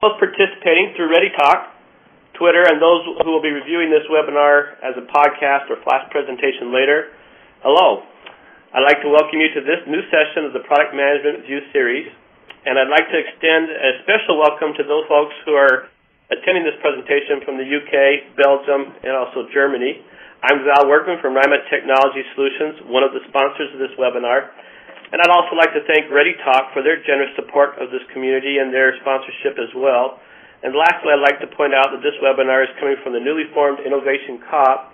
Those participating through ReadyTalk, Twitter, and those who will be reviewing this webinar as a podcast or flash presentation later, hello. I'd like to welcome you to this new session of the Product Management View series, and I'd like to extend a special welcome to those folks who are attending this presentation from the UK, Belgium, and also Germany. I'm Val Workman from Ryma Technology Solutions, one of the sponsors of this webinar. And I'd also like to thank ReadyTalk for their generous support of this community and their sponsorship as well. And lastly, I'd like to point out that this webinar is coming from the newly formed Innovation COP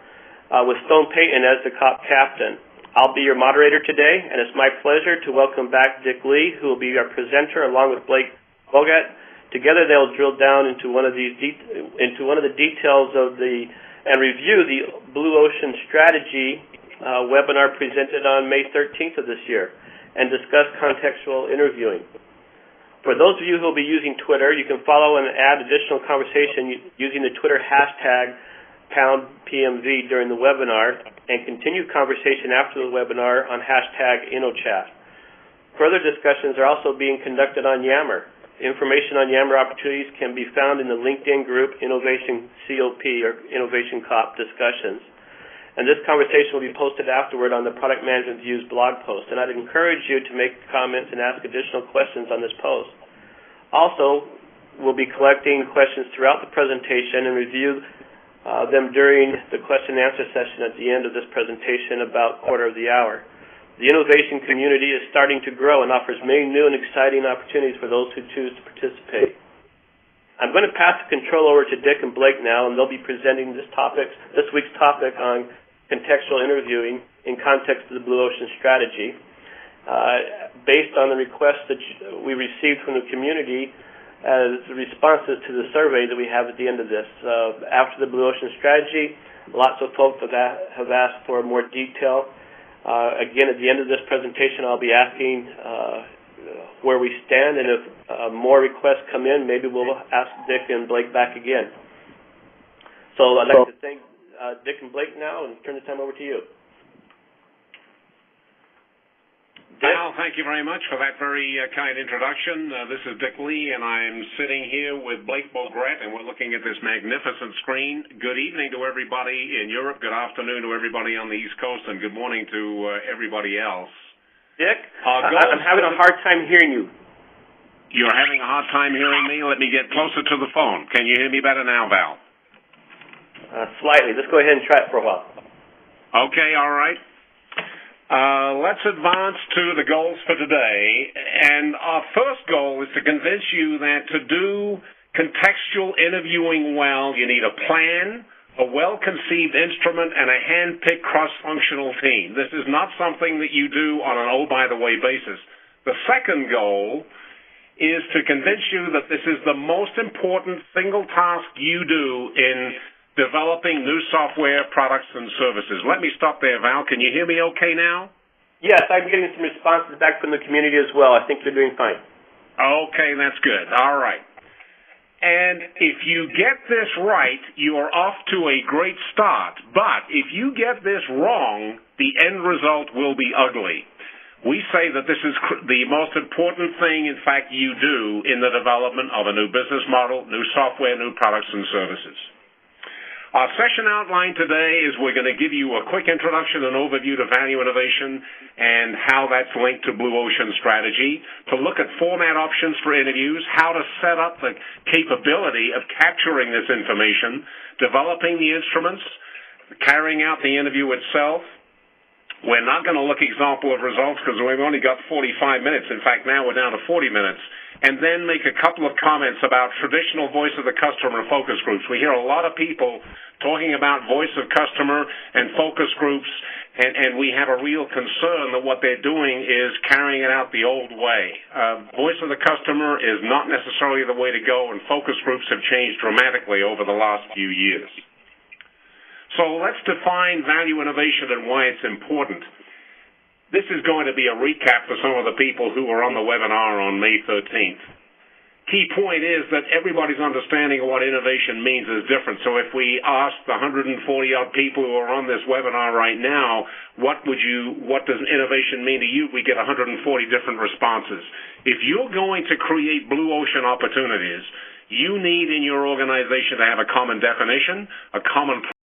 with Stone Payton as the COP captain. I'll be your moderator today, and it's my pleasure to welcome back Dick Lee, who will be our presenter along with Blake Bogrett. Together, they'll drill down into one of the details of and review the Blue Ocean Strategy webinar presented on May 13th of this year, and discuss contextual interviewing. For those of you who will be using Twitter, you can follow and add additional conversation using the Twitter hashtag #PMV during the webinar, and continue conversation after the webinar on hashtag InnoChat. Further discussions are also being conducted on Yammer. Information on Yammer opportunities can be found in the LinkedIn group Innovation COP or Innovation COP discussions. And this conversation will be posted afterward on the Product Management Views blog post. And I'd encourage you to make comments and ask additional questions on this post. Also, we'll be collecting questions throughout the presentation and review them during the question and answer session at the end of this presentation about quarter of the hour. The innovation community is starting to grow and offers many new and exciting opportunities for those who choose to participate. I'm going to pass the control over to Dick and Blake now, and they'll be presenting this week's topic on contextual interviewing in context of the Blue Ocean Strategy, based on the requests that we received from the community as responses to the survey that we have at the end of this. After the Blue Ocean Strategy, lots of folks have asked for more detail. Again, at the end of this presentation, I'll be asking where we stand, and if more requests come in, maybe we'll ask Dick and Blake back again. So I'd like to thank Dick and Blake now, and turn the time over to you. Val, thank you very much for that very kind introduction. This is Dick Lee, and I'm sitting here with Blake Bogrett, and we're looking at this magnificent screen. Good evening to everybody in Europe, good afternoon to everybody on the East Coast, and good morning to everybody else. Dick, I'm having a hard time hearing you. You're having a hard time hearing me? Let me get closer to the phone. Can you hear me better now, Val? Slightly. Let's go ahead and try it for a while. Okay, all right. Let's advance to the goals for today. And our first goal is to convince you that to do contextual interviewing well, you need a plan, a well-conceived instrument, and a hand-picked cross-functional team. This is not something that you do on an oh-by-the-way basis. The second goal is to convince you that this is the most important single task you do in developing new software, products, and services. Let me stop there, Val. Can you hear me okay now? Yes, I'm getting some responses back from the community as well. I think you're doing fine. Okay, that's good. All right. And if you get this right, you are off to a great start. But if you get this wrong, the end result will be ugly. We say that this is the most important thing, in fact, you do in the development of a new business model, new software, new products, and services. Our session outline today is we're going to give you a quick introduction and overview to value innovation and how that's linked to Blue Ocean Strategy, to look at format options for interviews, how to set up the capability of capturing this information, developing the instruments, carrying out the interview itself. We're not going to look example of results because we've only got 45 minutes. In fact, now we're down to 40 minutes. And then make a couple of comments about traditional voice of the customer and focus groups. We hear a lot of people talking about voice of customer and focus groups, and we have a real concern that what they're doing is carrying it out the old way. Voice of the customer is not necessarily the way to go, and focus groups have changed dramatically over the last few years. So let's define value innovation and why it's important. This is going to be a recap for some of the people who were on the webinar on May 13th. Key point is that everybody's understanding of what innovation means is different. So if we ask the 140-odd people who are on this webinar right now, what does innovation mean to you? We get 140 different responses. If you're going to create blue ocean opportunities, you need in your organization to have a common definition, a common